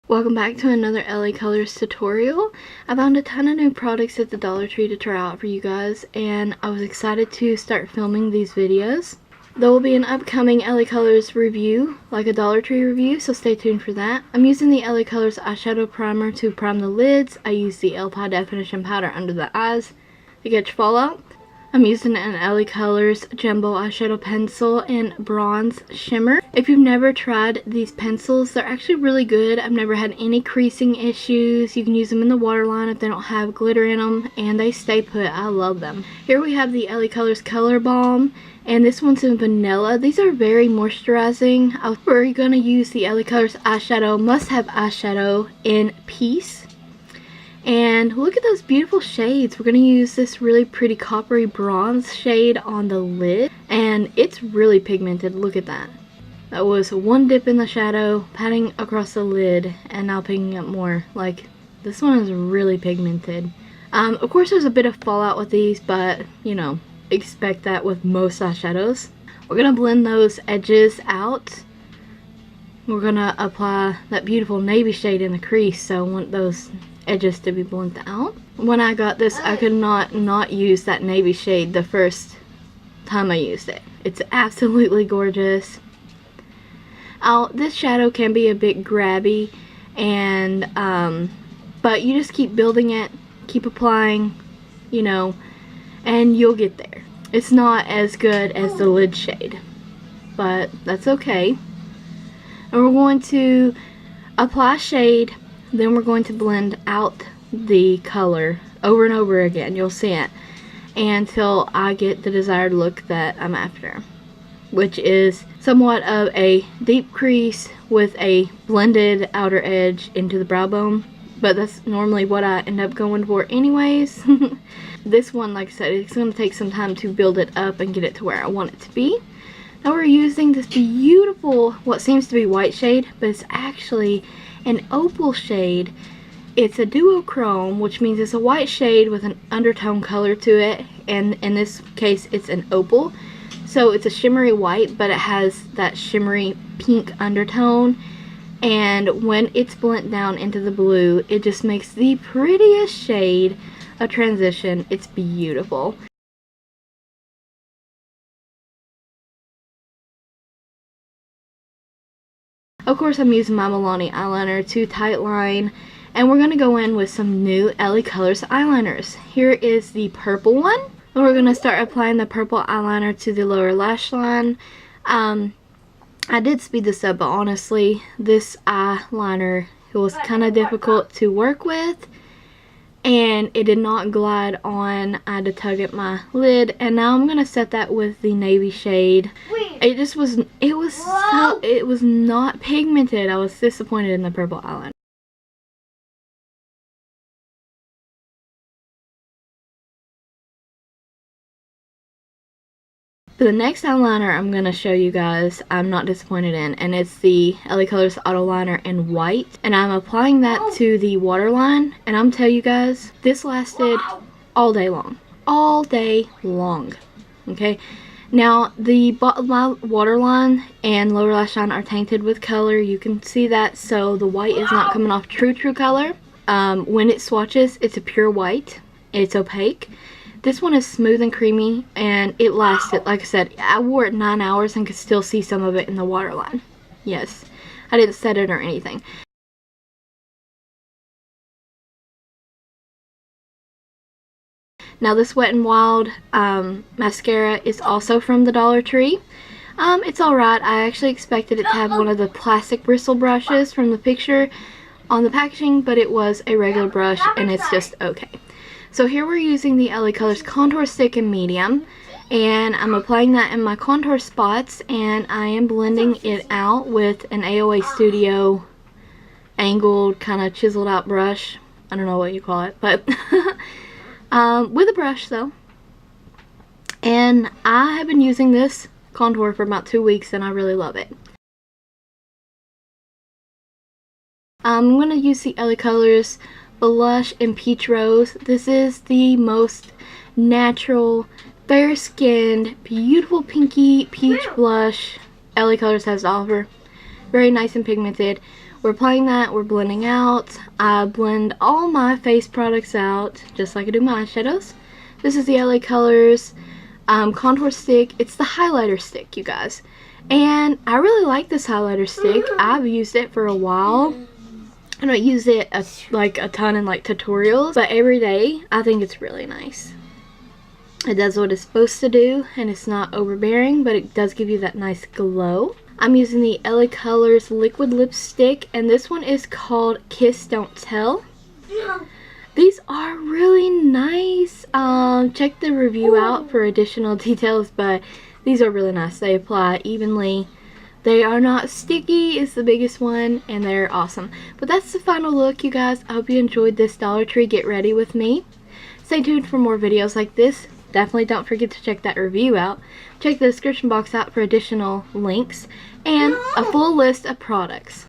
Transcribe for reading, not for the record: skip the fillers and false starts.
Welcome back to another LaColors tutorial. I found a ton of new products at the Dollar Tree to try out for you guys, and I was excited to start filming these videos. There will be an upcoming LaColors review, like a Dollar Tree review, so stay tuned for that. I'm using the LaColors eyeshadow primer to prime the lids. I use the High Definition powder under the eyes to catch fallout. I'm using an LaColors Jumbo eyeshadow pencil in Bronze Shimmer. If you've never tried these pencils, they're actually really good. I've never had any creasing issues. You can use them in the waterline if they don't have glitter in them, and they stay put. I love them. Here we have the LaColors Color Balm, and this one's in Vanilla. These are very moisturizing. We're going to use the LaColors eyeshadow, Must Have eyeshadow in Peace. And look at those beautiful shades. We're going to use this really pretty coppery bronze shade on the lid. And it's really pigmented. Look at that. That was one dip in the shadow, patting across the lid, and now picking up more. Like, this one is really pigmented. Of course, there's a bit of fallout with these, but, you know, expect that with most eyeshadows. We're going to blend those edges out. We're going to apply that beautiful navy shade in the crease, so I want those edges to be blended out. When I got this, I could not use that navy shade the first time I used it. It's absolutely gorgeous. This shadow can be a bit grabby, and but you just keep building it, keep applying, you know, and you'll get there. It's not as good as the lid shade, but that's okay. And we're going to apply shade, then we're going to blend out the color over and over again. You'll see it until I get the desired look that I'm after, which is somewhat of a deep crease with a blended outer edge into the brow bone. But that's normally what I end up going for anyways. This one, like I said, it's going to take some time to build it up and get it to where I want it to be. Now we're using this beautiful, what seems to be white shade, but it's actually an opal shade. It's a duochrome, which means it's a white shade with an undertone color to it, and in this case it's an opal. So it's a shimmery white, but it has that shimmery pink undertone, and when it's blended down into the blue, it just makes the prettiest shade of transition. It's beautiful. Of course, I'm using my Milani eyeliner to tight line, and we're going to go in with some new LaColors eyeliners. Here is the purple one, and we're going to start applying the purple eyeliner to the lower lash line. I did speed this up, but honestly, this eyeliner, it was kind of difficult to work with, and it did not glide on. I had to tug at my lid, and now I'm going to set that with the navy shade. It just was, it was not pigmented. I was disappointed in the purple eyeliner. The next eyeliner I'm going to show you guys, I'm not disappointed in, and it's the LaColors Auto Liner in white. And I'm applying that to the waterline, and I'm telling you guys, this lasted all day long. All day long. Okay? Now, my waterline and lower lash line are tainted with color. You can see that, so the white is not coming off true color. When it swatches, it's a pure white. It's opaque. This one is smooth and creamy, and it lasted, like I said, I wore it 9 hours and could still see some of it in the waterline. Yes, I didn't set it or anything. Now this WEtnWild mascara is also from the Dollar Tree. It's alright. I actually expected it to have one of the plastic bristle brushes from the picture on the packaging, but it was a regular brush, and it's just okay. So here we're using the LaColors Contour Stick in medium, and I'm applying that in my contour spots, and I am blending it out with an AOA Studio angled, kind of chiseled out brush. I don't know what you call it, but with a brush though. And I have been using this contour for about 2 weeks, and I really love it. I'm going to use the LaColors Blush in Peach Rose. This is the most natural, fair-skinned, beautiful pinky peach blush LaColors has to offer. Very nice and pigmented. we're applying that, we're blending out. I blend all my face products out just like I do my eyeshadows. This is the LA Colors contour stick. It's the highlighter stick, you guys. And I really like this highlighter stick. I've used it for a while. I don't use it like a ton in like tutorials, but every day I think it's really nice. It does what it's supposed to do, and it's not overbearing, but it does give you that nice glow. I'm using the LA Colors liquid lipstick, and this one is called Kiss Don't Tell. These are really nice. Check the review out for additional details, but these are really nice. They apply evenly. They are not sticky, is the biggest one, and they're awesome. But that's the final look, you guys. I hope you enjoyed this Dollar Tree Get Ready with me. Stay tuned for more videos like this. Definitely don't forget to check that review out. Check the description box out for additional links and a full list of products.